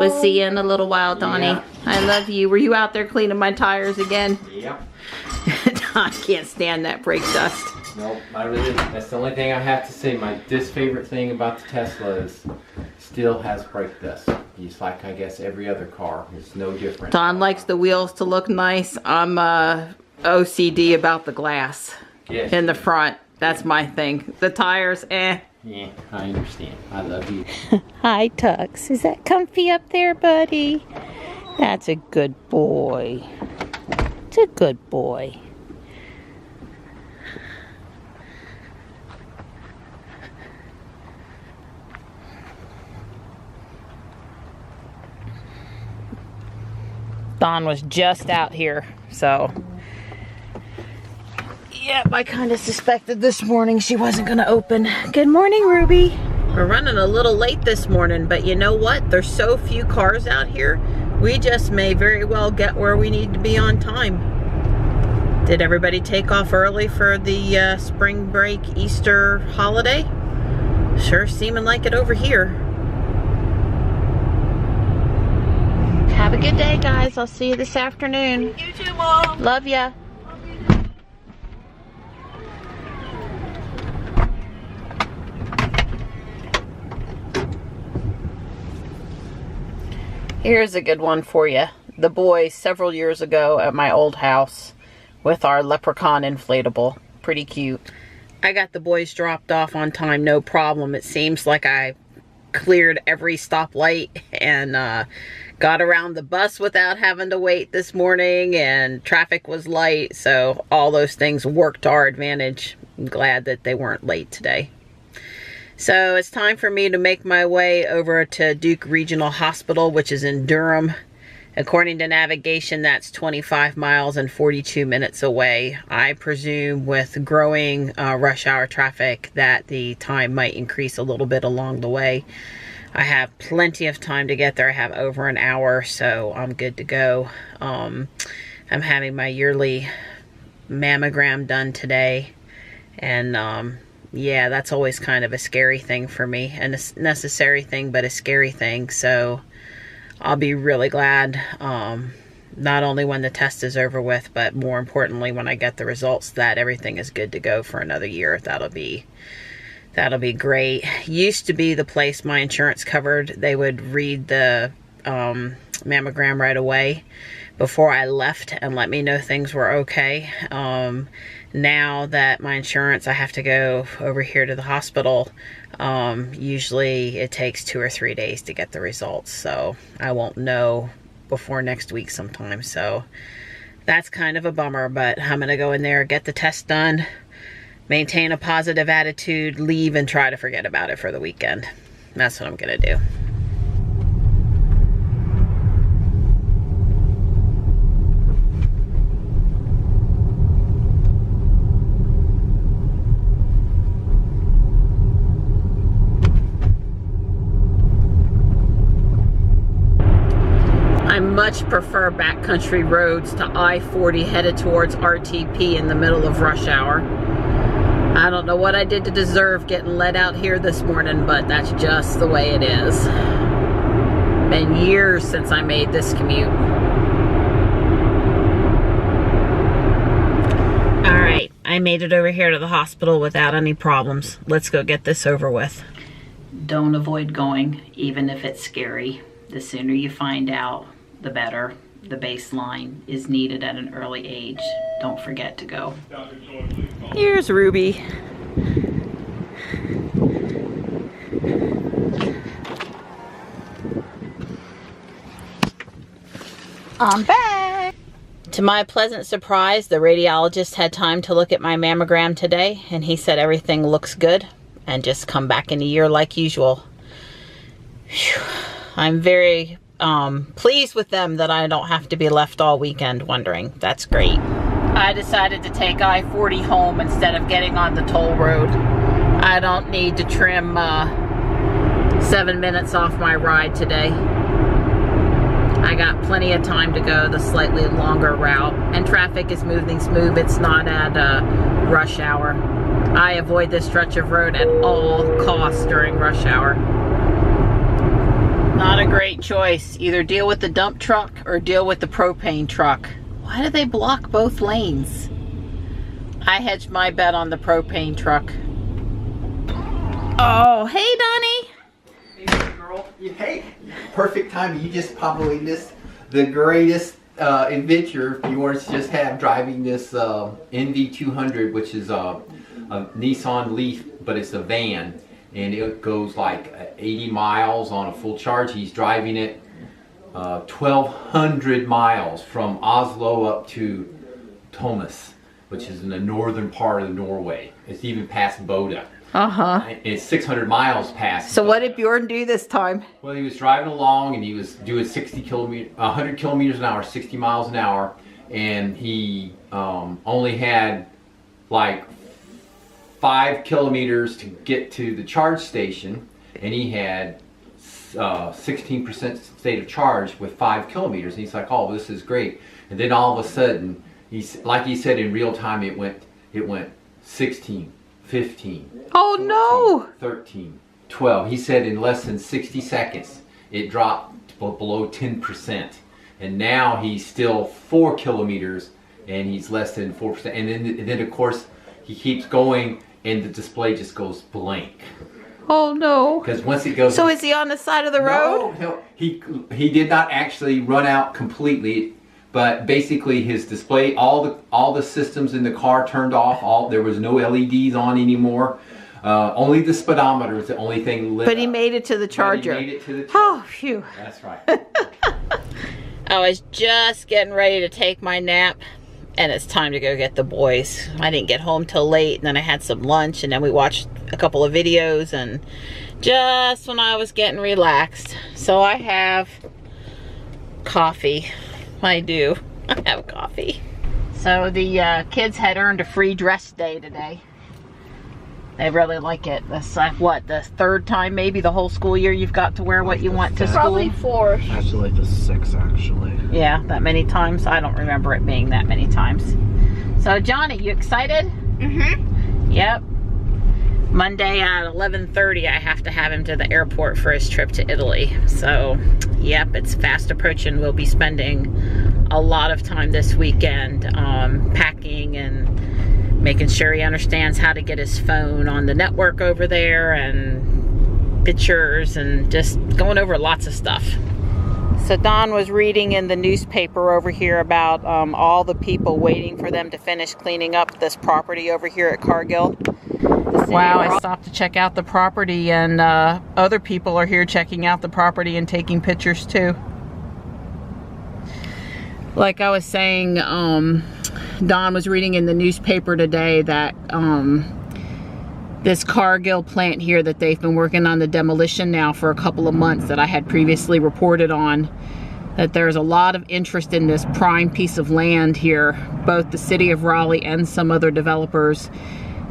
We'll see you in a little while, Donnie. Yeah. I love you. Were you out there cleaning my tires again? Yep. I can't stand that brake dust. Nope, I really, that's the only thing I have to say. My disfavorite thing about the Tesla is still has brake dust. Just like, I guess, every other car. It's no different. Don likes the wheels to look nice. I'm OCD about the glass in the front. That's my thing. The tires, eh. Yeah, I understand. I love you. Hi, Tux. Is that comfy up there, buddy? That's a good boy. It's a good boy. Dawn was just out here, so yep, I kind of suspected this morning she wasn't gonna open. Good morning, Ruby. We're running a little late this morning, but you know what? There's so few cars out here, we just may very well get where we need to be on time. Did everybody take off early for the spring break Easter holiday? Sure seeming like it over here. Have a good day, guys. I'll see you this afternoon. You too, Mom. Love ya. Here's a good one for you. The boys several years ago at my old house with our leprechaun inflatable. Pretty cute. I got the boys dropped off on time, no problem. It seems like I cleared every stoplight and got around the bus without having to wait this morning, and traffic was light, so all those things worked to our advantage. I'm glad that they weren't late today. So it's time for me to make my way over to Duke Regional Hospital, which is in Durham. According to navigation, that's 25 miles and 42 minutes away. I presume with growing rush hour traffic that the time might increase a little bit along the way. I have plenty of time to get there. I have over an hour, so I'm good to go. I'm having my yearly mammogram done today, and yeah, that's always kind of a scary thing for me, and a necessary thing, but a scary thing. So I'll be really glad, not only when the test is over with, but more importantly when I get the results, that everything is good to go for another year. That'll be great. Used to be the place my insurance covered. They would read the mammogram right away before I left and let me know things were okay. Now that my insurance, I have to go over here to the hospital. Usually it takes 2 or 3 days to get the results, so I won't know before next week sometime. So that's kind of a bummer, but I'm gonna go in there, get the test done, maintain a positive attitude, leave, and try to forget about it for the weekend. That's what I'm gonna do. I much prefer backcountry roads to I-40 headed towards RTP in the middle of rush hour. I don't know what I did to deserve getting let out here this morning, but that's just the way it is. Been years since I made this commute. Alright, I made it over here to the hospital without any problems. Let's go get this over with. Don't avoid going, even if it's scary. The sooner you find out, the better. The baseline is needed at an early age. Don't forget to go. Here's Ruby. I'm back. To my pleasant surprise, the radiologist had time to look at my mammogram today, and he said everything looks good and just come back in a year like usual. Whew. I'm very pleased with them that I don't have to be left all weekend wondering. That's great. I decided to take I-40 home instead of getting on the toll road. I don't need to trim 7 minutes off my ride today. I got plenty of time to go the slightly longer route, and traffic is moving smooth. It's not at rush hour. I avoid this stretch of road at all costs during rush hour. Not a great choice. Either deal with the dump truck or deal with the propane truck. Why do they block both lanes? I hedged my bet on the propane truck. Oh, hey, Donnie. Hey, girl. Hey, perfect timing. You just probably missed the greatest adventure viewers just have driving this NV200, which is a Nissan Leaf, but it's a van. And it goes like 80 miles on a full charge. He's driving it 1,200 miles from Oslo up to Thomas, which is in the northern part of Norway. It's even past Bodø. It's 600 miles past. So what did Bjorn do this time? Well, he was driving along and he was doing 100 kilometers an hour, 60 miles an hour, and he only had like 5 kilometers to get to the charge station, and he had 16% state of charge with 5 kilometers. And he's like, "Oh, this is great." And then all of a sudden, like he said, in real time, it went 16, 15. Oh 14, no! 13, 12. He said in less than 60 seconds, it dropped below 10%. And now he's still 4 kilometers, and he's less than 4%. And then of course, he keeps going, and the display just goes blank. Oh no! Because once it goes... So is he on the side of the road? No, he did not actually run out completely, but basically his display, all the systems in the car turned off. There was no LEDs on anymore. Only the speedometer was the only thing lit. But he made it to the charger. But he made it to the charger. Oh, phew. That's right. I was just getting ready to take my nap, and it's time to go get the boys. I didn't get home till late, and then I had some lunch, and then we watched a couple of videos, and just when I was getting relaxed. So I have coffee. I do. I have coffee. So the kids had earned a free dress day today. They really like it. That's like, what, the 3rd time maybe the whole school year you've got to wear what you want to school? Probably 4. Actually, like the 6, actually. Yeah, that many times? I don't remember it being that many times. So, Johnny, you excited? Mm-hmm. Yep. Monday at 11:30, I have to have him to the airport for his trip to Italy. So, yep, it's fast approaching. We'll be spending a lot of time this weekend packing and making sure he understands how to get his phone on the network over there, and pictures, and just going over lots of stuff. So Don was reading in the newspaper over here about all the people waiting for them to finish cleaning up this property over here at Cargill. Wow, I stopped to check out the property, and other people are here checking out the property and taking pictures too. Like I was saying, Don was reading in the newspaper today that this Cargill plant here that they've been working on the demolition now for a couple of months, that I had previously reported on, that there's a lot of interest in this prime piece of land here, both the city of Raleigh and some other developers.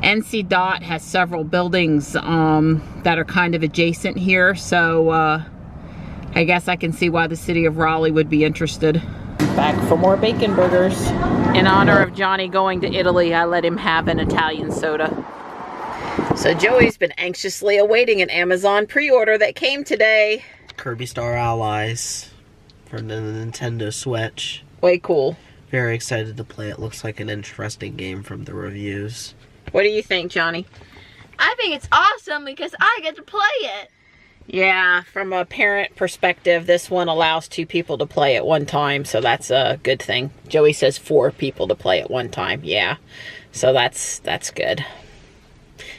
NC DOT has several buildings that are kind of adjacent here, so I guess I can see why the city of Raleigh would be interested. Back for more bacon burgers. In honor of Johnny going to Italy, I let him have an Italian soda. So Joey's been anxiously awaiting an Amazon pre-order that came today. Kirby Star Allies for the Nintendo Switch. Way cool. Very excited to play it. Looks like an interesting game from the reviews. What do you think, Johnny? I think it's awesome because I get to play it. Yeah, from a parent perspective, this one allows 2 people to play at one time, so that's a good thing. Joey says 4 people to play at one time, yeah. So that's good.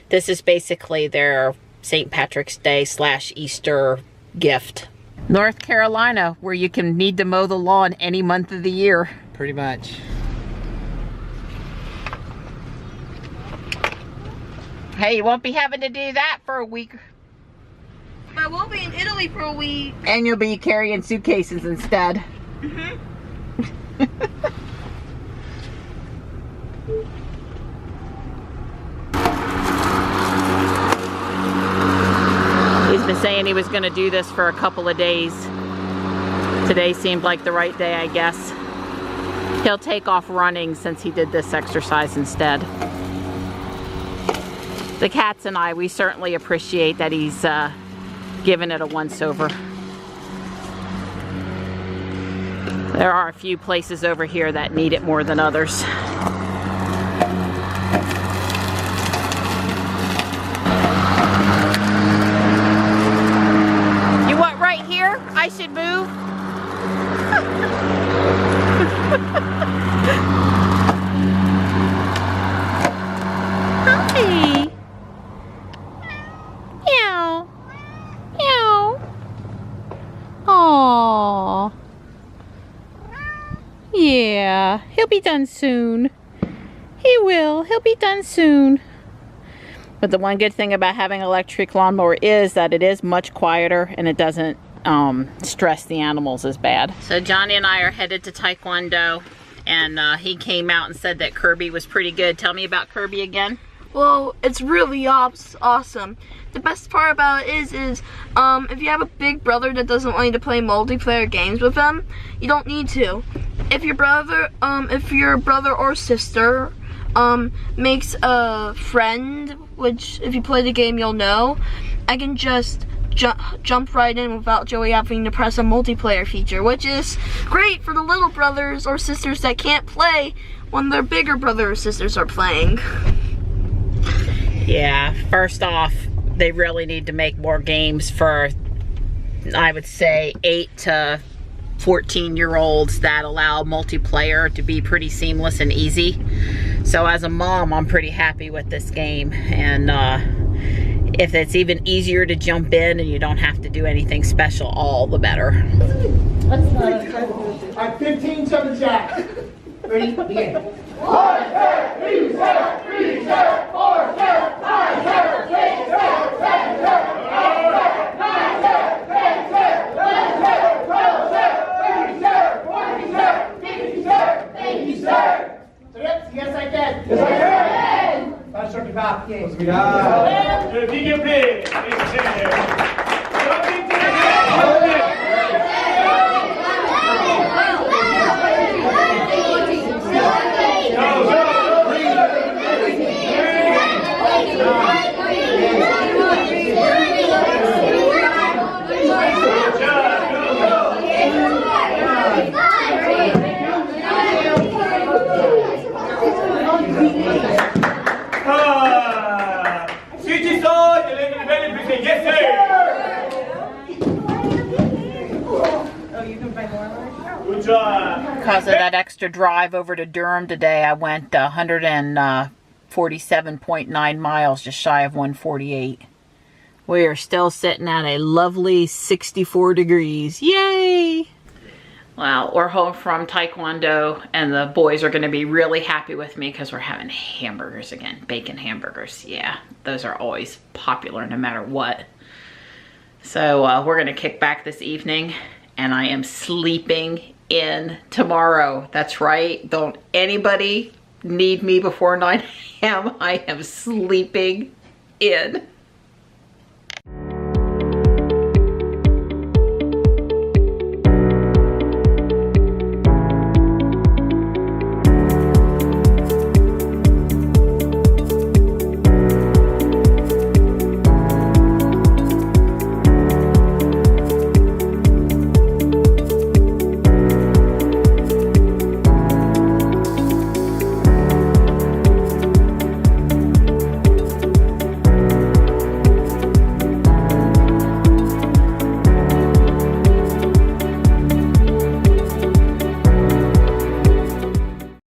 This is basically their St. Patrick's Day / Easter gift. North Carolina, where you can need to mow the lawn any month of the year. Pretty much. Hey, you won't be having to do that for a week. But we'll be in Italy for a week. And you'll be carrying suitcases instead. Mm-hmm. He's been saying he was going to do this for a couple of days. Today seemed like the right day, I guess. He'll take off running since he did this exercise instead. The cats and I, we certainly appreciate that he's given it a once-over. There are a few places over here that need it more than others. You want right here? I should move? Hi. Meow. Meow. Aww. Yeah, he'll be done soon. He will. He'll be done soon. But the one good thing about having an electric lawnmower is that it is much quieter and it doesn't stress the animals as bad. So Johnny and I are headed to Taekwondo, and he came out and said that Kirby was pretty good. Tell me about Kirby again. Well, it's really awesome. The best part about it is if you have a big brother that doesn't want you to play multiplayer games with them, you don't need to. If your brother or sister makes a friend, which if you play the game you'll know, I can just jump right in without Joey having to press a multiplayer feature, which is great for the little brothers or sisters that can't play when their bigger brother or sisters are playing. Yeah, first off, they really need to make more games for, I would say, 8 to 14-year-olds that allow multiplayer to be pretty seamless and easy. So as a mom, I'm pretty happy with this game, and if it's even easier to jump in and you don't have to do anything special, all the better. That's not a I 15 7 jack. Ready? Begin. 1 7 3 7 3 7 4 7 5 7 6 7 7 7 8 7 9 7 10 7 11 7 12 7 37 47 57 87. Yes, I can. Yes, I can. Let's start the back. Yes, we got. The DJ play. Because of that extra drive over to Durham today, I went 147.9 miles, just shy of 148. We are still sitting at a lovely 64 degrees. Yay! Well, we're home from Taekwondo, and the boys are going to be really happy with me because we're having hamburgers again. Bacon hamburgers. Yeah, those are always popular no matter what. So we're going to kick back this evening, and I am sleeping in tomorrow. That's right. Don't anybody need me before 9 a.m. I am sleeping in.